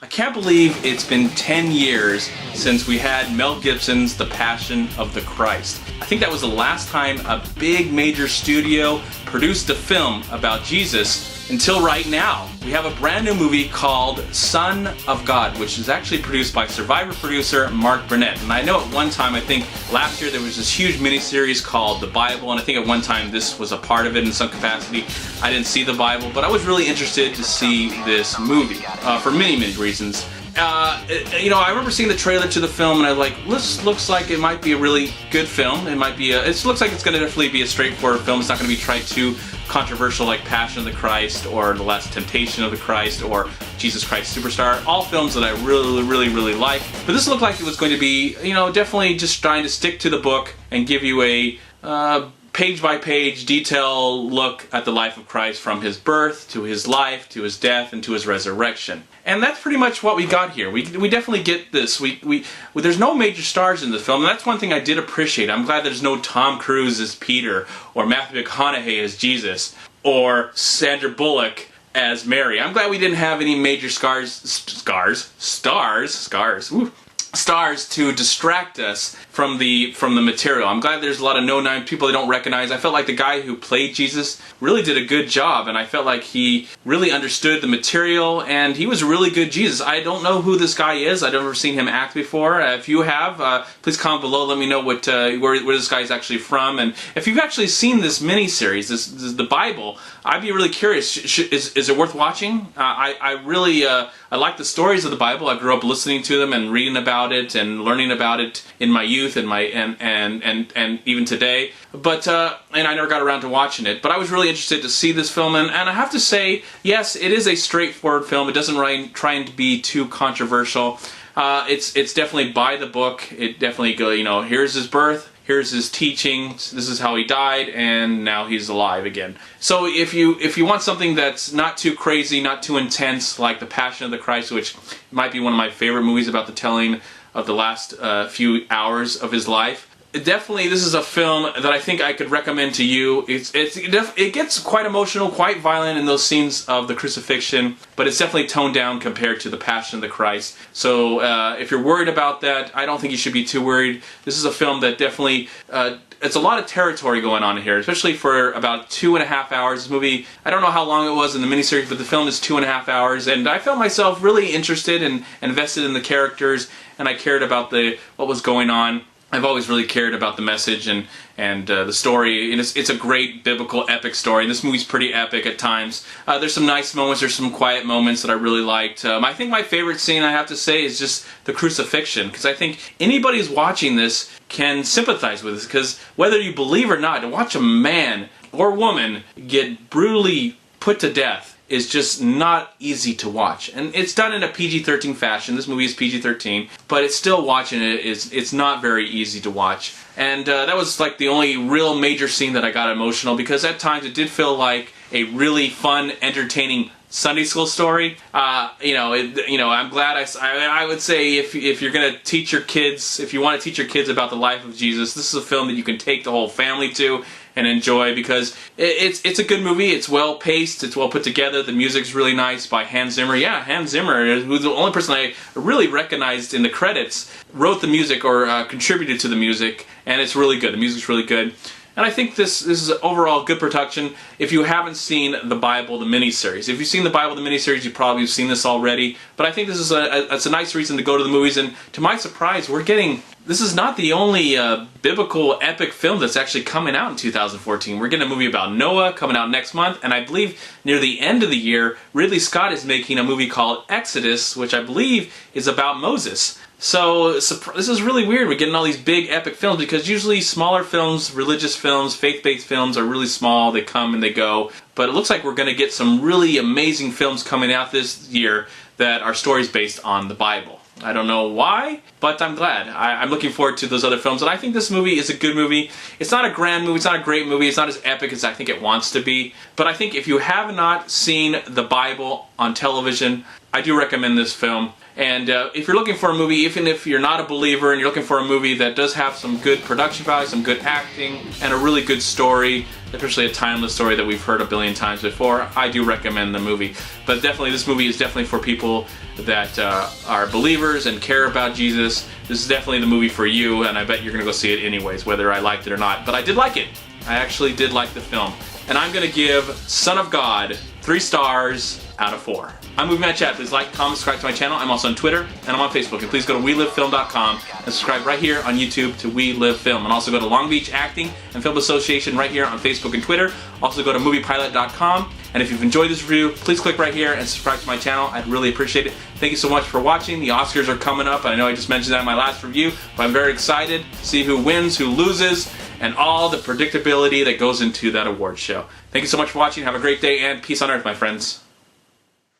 I can't believe it's been 10 years since we had Mel Gibson's The Passion of the Christ. I think that was the last time a big major studio produced a film about Jesus until right now. We have a brand new movie called Son of God, which is actually produced by Survivor producer Mark Burnett. And I know at one time, I think last year there was this huge miniseries called The Bible, and I think at one time this was a part of it in some capacity. I didn't see The Bible, but I was really interested to see this movie for many reasons. I remember seeing the trailer to the film and I was like, this looks like it might be a really good film. It looks like it's going to definitely be a straightforward film. It's not going to be tried too controversial like Passion of the Christ or The Last Temptation of the Christ or Jesus Christ Superstar. All films that I really like. But this looked like it was going to be, definitely just trying to stick to the book and give you a page-by-page detailed look at the life of Christ from his birth to his life to his death and to his resurrection. And that's pretty much what we got here. We definitely get this. There's no major stars in the film, and that's one thing I did appreciate. I'm glad there's no Tom Cruise as Peter, or Matthew McConaughey as Jesus, or Sandra Bullock as Mary. I'm glad we didn't have any major stars to distract us from the material. I'm glad there's a lot of no-name people I don't recognize. I felt like the guy who played Jesus really did a good job, and I felt like he really understood the material, and he was a really good Jesus. I don't know who this guy is. I've never seen him act before. If you have, please comment below. Let me know where this guy is actually from, and if you've actually seen this mini-series, this the Bible, I'd be really curious. Is it worth watching? I like the stories of the Bible. I grew up listening to them and reading about it and learning about it in my youth and even today. But and I never got around to watching it. But I was really interested to see this film, and I have to say, yes, it is a straightforward film. It doesn't try and be too controversial. It's definitely by the book. It definitely here's his birth. Here's his teaching, this is how he died, and now he's alive again. So if you want something that's not too crazy, not too intense, like The Passion of the Christ, which might be one of my favorite movies about the telling of the last few hours of his life, definitely this is a film that I think I could recommend to you. It gets quite emotional, quite violent in those scenes of the crucifixion, but it's definitely toned down compared to The Passion of the Christ. So if you're worried about that, I don't think you should be too worried. This is a film that definitely, it's a lot of territory going on here, especially for about 2.5 hours. This movie, I don't know how long it was in the miniseries, but the film is 2.5 hours, and I felt myself really interested and invested in the characters, and I cared about what was going on. I've always really cared about the message and the story. And it's a great biblical epic story. And this movie's pretty epic at times. There's some nice moments. There's some quiet moments that I really liked. I think my favorite scene, I have to say, is just the crucifixion. Because I think anybody who's watching this can sympathize with this. Because whether you believe or not, to watch a man or woman get brutally put to death is just not easy to watch. And it's done in a PG-13 fashion. This movie is PG-13, but it's still watching it's not very easy to watch. And that was like the only real major scene that I got emotional, because at times it did feel like a really fun, entertaining Sunday school story. I'm glad I would say if you're going to teach your kids, if you want to teach your kids about the life of Jesus, this is a film that you can take the whole family to and enjoy, because it's a good movie. It's well paced, it's well put together. The music's really nice by Hans Zimmer. Yeah, Hans Zimmer, who's the only person I really recognized in the credits, wrote the music or contributed to the music, and it's really good. The music's really good. And I think this is an overall good production. If you haven't seen The Bible, the miniseries, if you've seen The Bible, the miniseries, you probably have seen this already. But I think this is it's a nice reason to go to the movies. And to my surprise, this is not the only biblical epic film that's actually coming out in 2014. We're getting a movie about Noah coming out next month, and I believe near the end of the year, Ridley Scott is making a movie called Exodus, which I believe is about Moses. So this is really weird. We're getting all these big epic films, because usually smaller films, religious films, faith-based films are really small. They come and they go. But it looks like we're going to get some really amazing films coming out this year that are stories based on the Bible. I don't know why, but I'm glad. I'm looking forward to those other films, and I think this movie is a good movie. It's not a grand movie, it's not a great movie, it's not as epic as I think it wants to be, but I think if you have not seen the Bible on television, I do recommend this film. And if you're looking for a movie, even if you're not a believer and you're looking for a movie that does have some good production value, some good acting, and a really good story, especially a timeless story that we've heard a billion times before, I do recommend the movie. But definitely, this movie is definitely for people that are believers and care about Jesus. This is definitely the movie for you, and I bet you're going to go see it anyways, whether I liked it or not. But I did like it. I actually did like the film. And I'm going to give Son of God 3 stars out of 4. I'm MovieManCHAD. Please like, comment, subscribe to my channel. I'm also on Twitter, and I'm on Facebook. And please go to WeLiveFilm.com and subscribe right here on YouTube to We Live Film. And also go to Long Beach Acting and Film Association right here on Facebook and Twitter. Also go to MoviePilot.com. And if you've enjoyed this review, please click right here and subscribe to my channel. I'd really appreciate it. Thank you so much for watching. The Oscars are coming up. I know I just mentioned that in my last review, but I'm very excited to see who wins, who loses, and all the predictability that goes into that award show. Thank you so much for watching. Have a great day, and peace on earth, my friends.